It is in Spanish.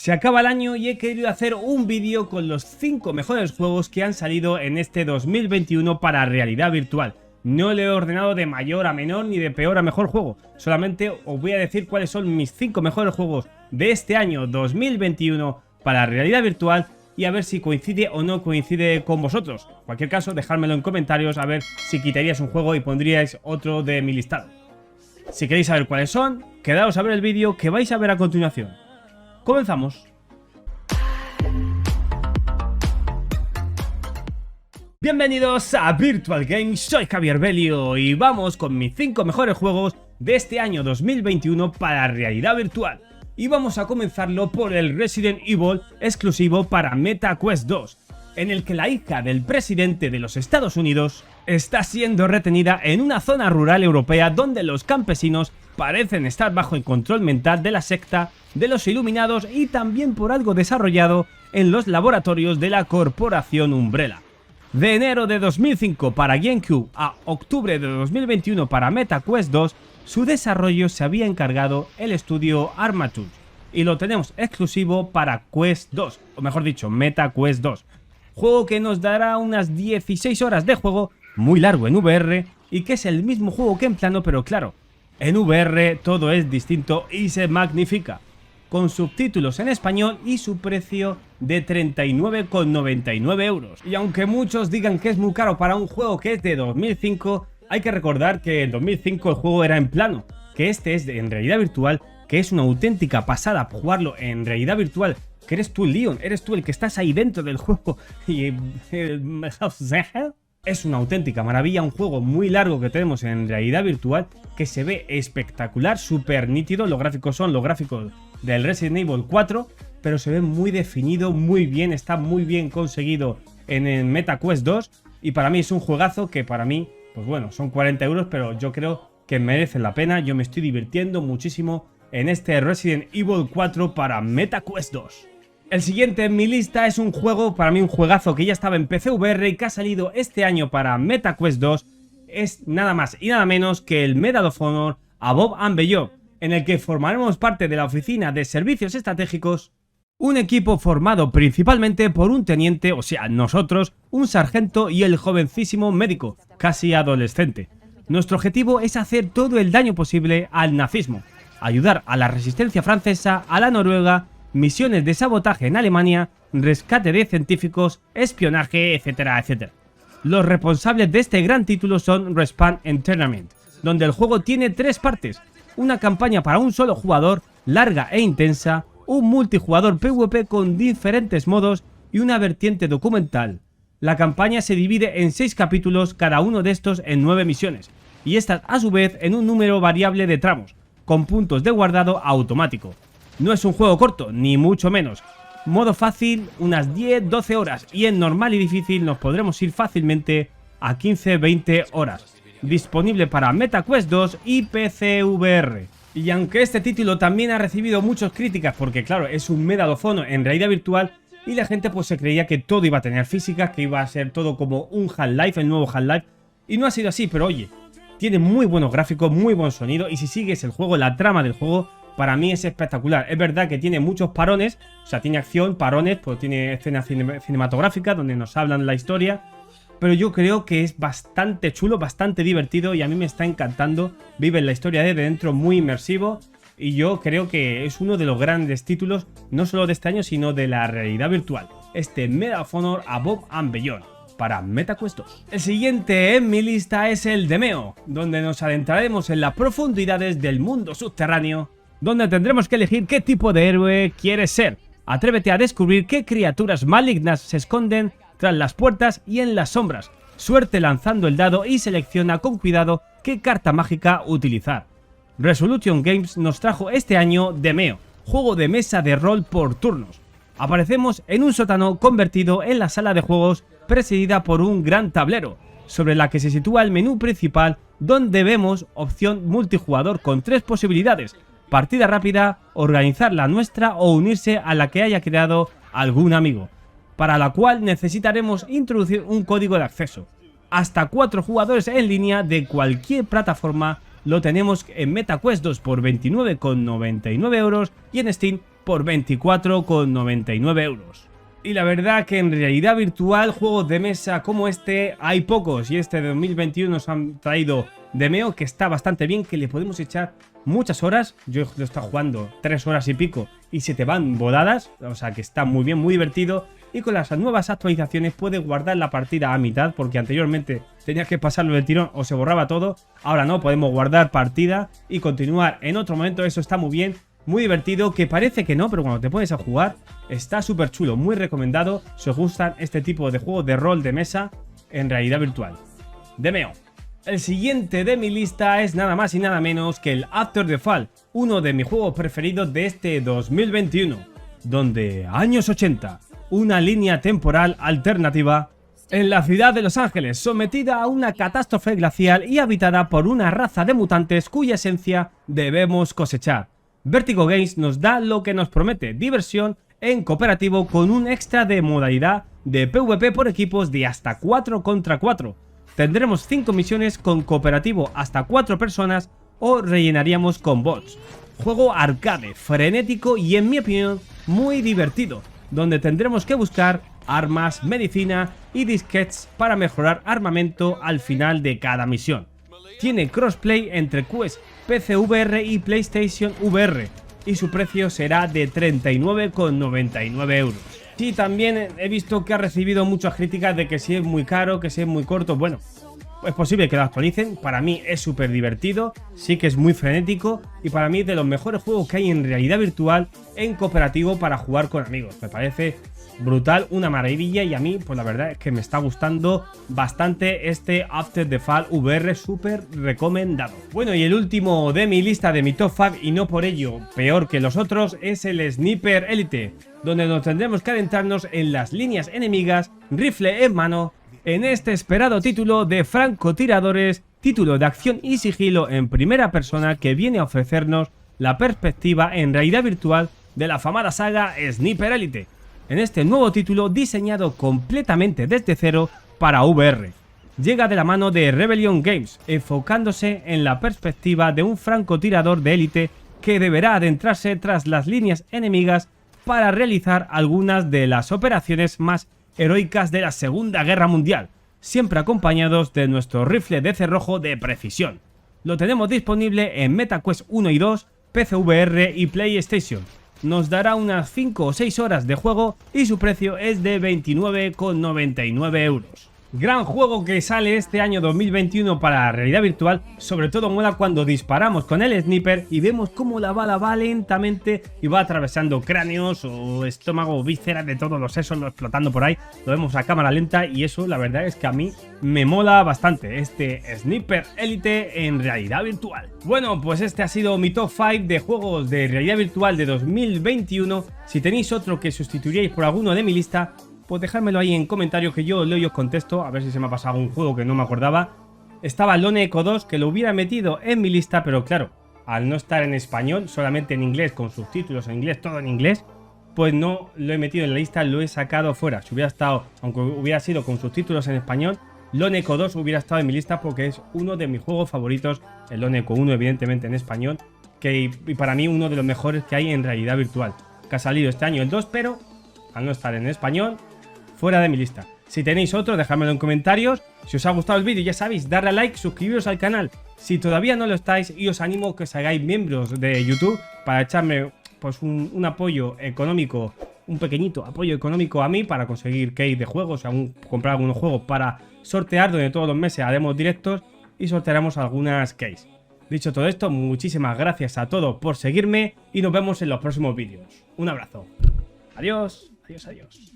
Se acaba el año y he querido hacer un vídeo con los 5 mejores juegos que han salido en este 2021 para realidad virtual. No le he ordenado de mayor a menor ni de peor a mejor juego, solamente os voy a decir cuáles son mis 5 mejores juegos de este año 2021 para realidad virtual y a ver si coincide o no coincide con vosotros. En cualquier caso, dejármelo en comentarios a ver si quitaríais un juego y pondríais otro de mi listado. Si queréis saber cuáles son, quedaos a ver el vídeo que vais a ver a continuación. ¡Comenzamos! Bienvenidos a Virtual Games, soy Javier Belio y vamos con mis 5 mejores juegos de este año 2021 para realidad virtual. Y vamos a comenzarlo por el Resident Evil exclusivo para MetaQuest 2, en el que la hija del presidente de los Estados Unidos está siendo retenida en una zona rural europea donde los campesinos parecen estar bajo el control mental de la secta de los Iluminados y también por algo desarrollado en los laboratorios de la corporación Umbrella. De enero de 2005 para GameCube a octubre de 2021 para MetaQuest 2, su desarrollo se había encargado el estudio Armature y lo tenemos exclusivo para Quest 2, o mejor dicho, MetaQuest 2. Juego que nos dará unas 16 horas de juego, muy largo en VR, y que es el mismo juego que en plano, pero claro, en VR todo es distinto y se magnifica, con subtítulos en español y su precio de 39,99 euros. Y aunque muchos digan que es muy caro para un juego que es de 2005, hay que recordar que en 2005 el juego era en plano, que este es en realidad virtual, que es una auténtica pasada jugarlo en realidad virtual, que eres tú Leon, eres tú el que estás ahí dentro del juego y... Es una auténtica maravilla, un juego muy largo que tenemos en realidad virtual que se ve espectacular, súper nítido. Los gráficos son los gráficos del Resident Evil 4, pero se ve muy definido, muy bien, está muy bien conseguido en el MetaQuest 2 y para mí es un juegazo que para mí, pues bueno, son 40 euros, pero yo creo que merece la pena. Yo me estoy divirtiendo muchísimo en este Resident Evil 4 para MetaQuest 2. El siguiente en mi lista es un juego, para mí un juegazo que ya estaba en PC VR y que ha salido este año para MetaQuest 2. Es nada más y nada menos que el Medal of Honor Above and Beyond, en el que formaremos parte de la oficina de servicios estratégicos, un equipo formado principalmente por un teniente, o sea, nosotros, un sargento y el jovencísimo médico, casi adolescente. Nuestro objetivo es hacer todo el daño posible al nazismo, ayudar a la resistencia francesa, a la Noruega, misiones de sabotaje en Alemania, rescate de científicos, espionaje, etcétera, etcétera. Los responsables de este gran título son Respawn Entertainment, donde el juego tiene 3 partes, una campaña para un solo jugador, larga e intensa, un multijugador PvP con diferentes modos y una vertiente documental. La campaña se divide en 6 capítulos, cada uno de estos en 9 misiones, y estas a su vez en un número variable de tramos, con puntos de guardado automático. No es un juego corto, ni mucho menos. Modo fácil, unas 10-12 horas, y en normal y difícil nos podremos ir fácilmente a 15-20 horas. Disponible para MetaQuest 2 y PC VR. Y aunque este título también ha recibido muchas críticas, porque claro, es un Medal of Honor en realidad virtual, y la gente pues se creía que todo iba a tener física, que iba a ser todo como un Half-Life, el nuevo Half-Life, y no ha sido así, pero oye, tiene muy buenos gráficos, muy buen sonido, y si sigues el juego, la trama del juego, para mí es espectacular. Es verdad que tiene muchos parones, o sea, tiene acción, parones, pues tiene escenas cinematográficas donde nos hablan la historia, pero yo creo que es bastante chulo, bastante divertido y a mí me está encantando. Vive la historia desde dentro, muy inmersivo, y yo creo que es uno de los grandes títulos, no solo de este año, sino de la realidad virtual. Este Medal of Honor Above and Beyond para MetaQuest 2. El siguiente en mi lista es el Demeo, donde nos adentraremos en las profundidades del mundo subterráneo, donde tendremos que elegir qué tipo de héroe quieres ser. Atrévete a descubrir qué criaturas malignas se esconden tras las puertas y en las sombras. Suerte lanzando el dado y selecciona con cuidado qué carta mágica utilizar. Resolution Games nos trajo este año Demeo, juego de mesa de rol por turnos. Aparecemos en un sótano convertido en la sala de juegos presidida por un gran tablero, sobre la que se sitúa el menú principal, donde vemos opción multijugador con 3 posibilidades: partida rápida, organizar la nuestra o unirse a la que haya creado algún amigo, para la cual necesitaremos introducir un código de acceso. Hasta 4 jugadores en línea de cualquier plataforma lo tenemos en MetaQuest 2 por 29,99 euros y en Steam por 24,99 euros. Y la verdad que en realidad virtual juegos de mesa como este hay pocos, y este de 2021 nos han traído Demeo, que está bastante bien, que le podemos echar muchas horas. Yo lo he estado jugando 3 horas y pico y se te van voladas, o sea que está muy bien, muy divertido. Y con las nuevas actualizaciones puedes guardar la partida a mitad, porque anteriormente tenías que pasarlo del tirón o se borraba todo. Ahora no, podemos guardar partida y continuar en otro momento. Eso está muy bien, muy divertido, que parece que no, pero cuando te pones a jugar está súper chulo, muy recomendado si os gustan este tipo de juegos de rol de mesa en realidad virtual. Demeo. El siguiente de mi lista es nada más y nada menos que el After the Fall, uno de mis juegos preferidos de este 2021, donde años 80, una línea temporal alternativa en la ciudad de Los Ángeles, sometida a una catástrofe glacial y habitada por una raza de mutantes cuya esencia debemos cosechar. Vertigo Games nos da lo que nos promete, diversión en cooperativo con un extra de modalidad de PvP por equipos de hasta 4 contra 4. Tendremos 5 misiones con cooperativo hasta 4 personas o rellenaríamos con bots. Juego arcade, frenético y en mi opinión muy divertido, donde tendremos que buscar armas, medicina y disquets para mejorar armamento al final de cada misión. Tiene crossplay entre Quest, PC VR y PlayStation VR y su precio será de 39,99 euros. Sí, también he visto que ha recibido muchas críticas de que si es muy caro, que si es muy corto. Bueno, es posible que lo actualicen. Para mí es súper divertido, sí que es muy frenético y para mí es de los mejores juegos que hay en realidad virtual en cooperativo para jugar con amigos. Me parece brutal, una maravilla, y a mí pues la verdad es que me está gustando bastante este After the Fall VR, súper recomendado. Bueno, y el último de mi lista, de mi top 5, y no por ello peor que los otros, es el Sniper Elite, donde nos tendremos que adentrarnos en las líneas enemigas, rifle en mano, en este esperado título de francotiradores, título de acción y sigilo en primera persona que viene a ofrecernos la perspectiva en realidad virtual de la afamada saga Sniper Elite, en este nuevo título diseñado completamente desde cero para VR. Llega de la mano de Rebellion Games, enfocándose en la perspectiva de un francotirador de élite que deberá adentrarse tras las líneas enemigas para realizar algunas de las operaciones más heroicas de la Segunda Guerra Mundial, siempre acompañados de nuestro rifle de cerrojo de precisión. Lo tenemos disponible en MetaQuest 1 y 2, PC VR y PlayStation. Nos dará unas 5 o 6 horas de juego y su precio es de 29,99 euros. Gran juego que sale este año 2021 para la realidad virtual. Sobre todo mola cuando disparamos con el sniper y vemos cómo la bala va lentamente y va atravesando cráneos o estómago o vísceras de todos los sesos, explotando por ahí. Lo vemos a cámara lenta y eso la verdad es que a mí me mola bastante, este Sniper Elite en realidad virtual. Bueno, pues este ha sido mi top 5 de juegos de realidad virtual de 2021. Si tenéis otro que sustituiríais por alguno de mi lista, pues dejármelo ahí en comentarios que yo leo y os contesto, a ver si se me ha pasado algún juego que no me acordaba. Estaba Lone Echo 2, que lo hubiera metido en mi lista, pero claro, al no estar en español, solamente en inglés, con subtítulos en inglés, todo en inglés, pues no lo he metido en la lista, lo he sacado fuera. Si hubiera estado, aunque hubiera sido con subtítulos en español, Lone Echo 2 hubiera estado en mi lista porque es uno de mis juegos favoritos, el Lone Echo 1 evidentemente en español, y para mí uno de los mejores que hay en realidad virtual, que ha salido este año el 2, pero al no estar en español, fuera de mi lista. Si tenéis otro, dejadmelo en comentarios. Si os ha gustado el vídeo, ya sabéis, darle a like, suscribiros al canal si todavía no lo estáis, y os animo a que os hagáis miembros de YouTube para echarme pues un apoyo económico, un pequeñito apoyo económico a mí para conseguir keys de juegos, comprar algunos juegos para sortear, donde todos los meses haremos directos y sortearemos algunas keys. Dicho todo esto, muchísimas gracias a todos por seguirme y nos vemos en los próximos vídeos. Un abrazo. Adiós, adiós, adiós.